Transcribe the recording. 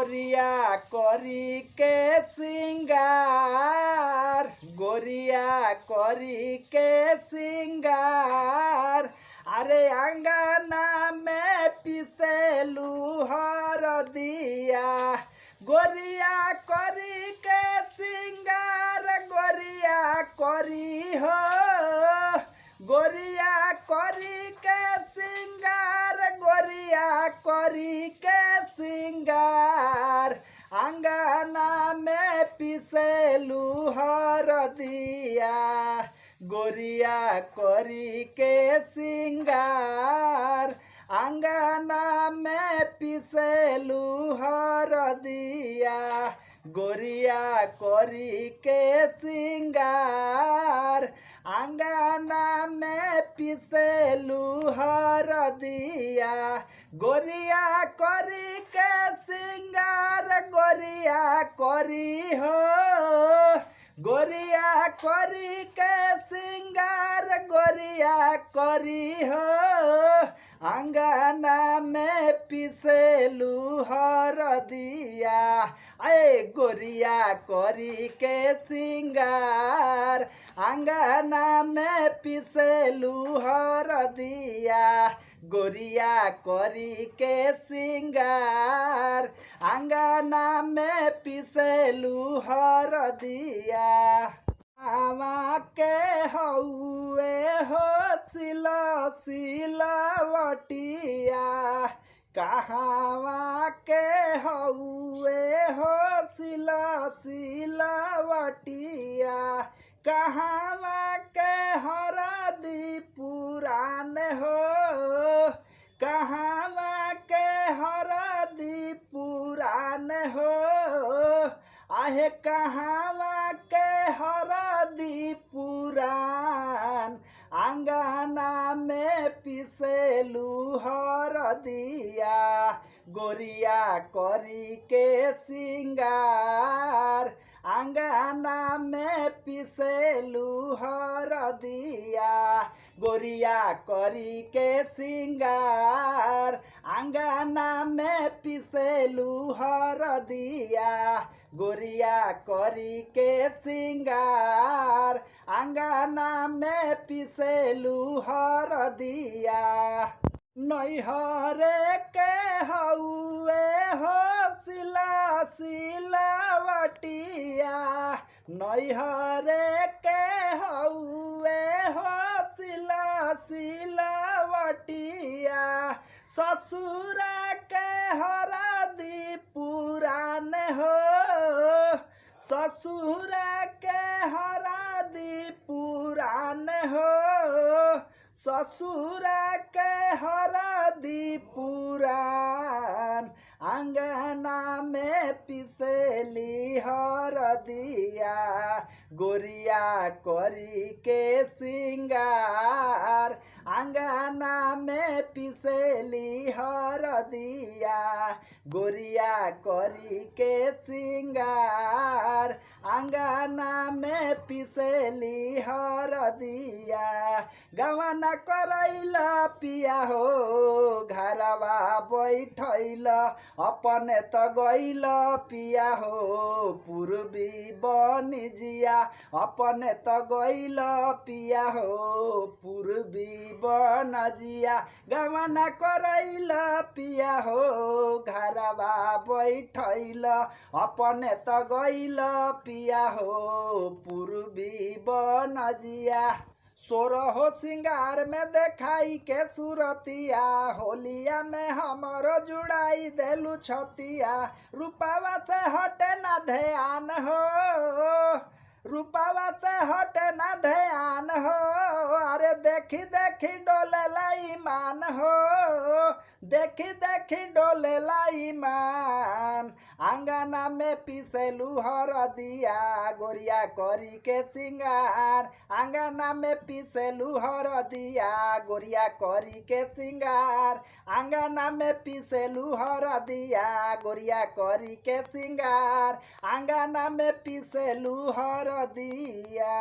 गोरिया करी के सिंगार, गोरिया करी के सिंगार। अरे अंगना में पिसेलू हरदिया, गोरिया करी के सिंगार, गोरिया करी हो, गोरिया करी के सिंगार, गोरिया करी के सिंगार। अंगना में पिसेलू हरदिया, गोरिया करी के सिंगार। अंगना में पिसेलू हरदिया, गोरिया करी के सिंगार। अंगना में पिसेलू हरदिया, गोरिया करी के सिंगार, गोरिया करी हो, गोरिया करी के सिंगार, गोरिया करी हो। अंगना में पिसेलू हरदिया, अरे गोरिया करी के सिंगार। अंगना में पिसेलू हरदिया, गोरिया करी के सिंगार। अंगना में पिसेलू हरदिया। आवा के हउए हो सिला सिलावटिया, कहवा के हउए हो सिला सिलावटिया। कहवा के हरदी पुरान हो, कहवा के हरदी पुरान हो। आहे कहवा के हरदी पुरान, अंगना में पिसेलू हरदिया, गोरिया करी के सिंगार। अंगना में पिसेलू हरदिया, गोरिया करी के सिंगार। अंगना में पिसेलू हरदिया, गोरिया करी के सिंगार। अंगना में पिसेलू हरदिया। नैहरे के हउए हो सिला सिलावटिया, नैहरे के हउए हो सिला सिलावटिया। ससुरा के हरदी पुरान हो, ससुरा के हरदी पुरान हो। ससुरा के हरदी पुरान, अंगना में पिसेली हरदिया, गोरिया करी के सिंगार। अंगना में पिसेली हरदिया, गोरिया करी के सिंगार। अंगना में पिसेली हरदिया। गवना करैला पिया हो घरवा बैठैल, अपने त गैल पिया हो पूर्वी बनिजिया। अपने त गैल पिया हो पूर्वी बनजिया। गवना करैल पिया हो घरवा बैठैल, अपने त गैल पिया हो पूर्वी बनजिया। सोरहो सिंगार में देखाई के सूरतिया, होलिया में हमरो जुड़ाई देलू छतिया। रूपावा से हटे ना ध्यान हो, रूपावा से हटे ना ध्यान हो। अरे देखी देखी डोलेला ईमान हो, देखी देखी डोलेला ईमान। अंगना में पिसेलू हरदिया, गोरिया करी के सिंगार। अंगना में पिसेलू हरदिया, गोरिया करी के सिंगार। अंगना में पिसेलू हरदिया, गोरिया करी के सिंगार। अंगना में पिसेलू हरदिया।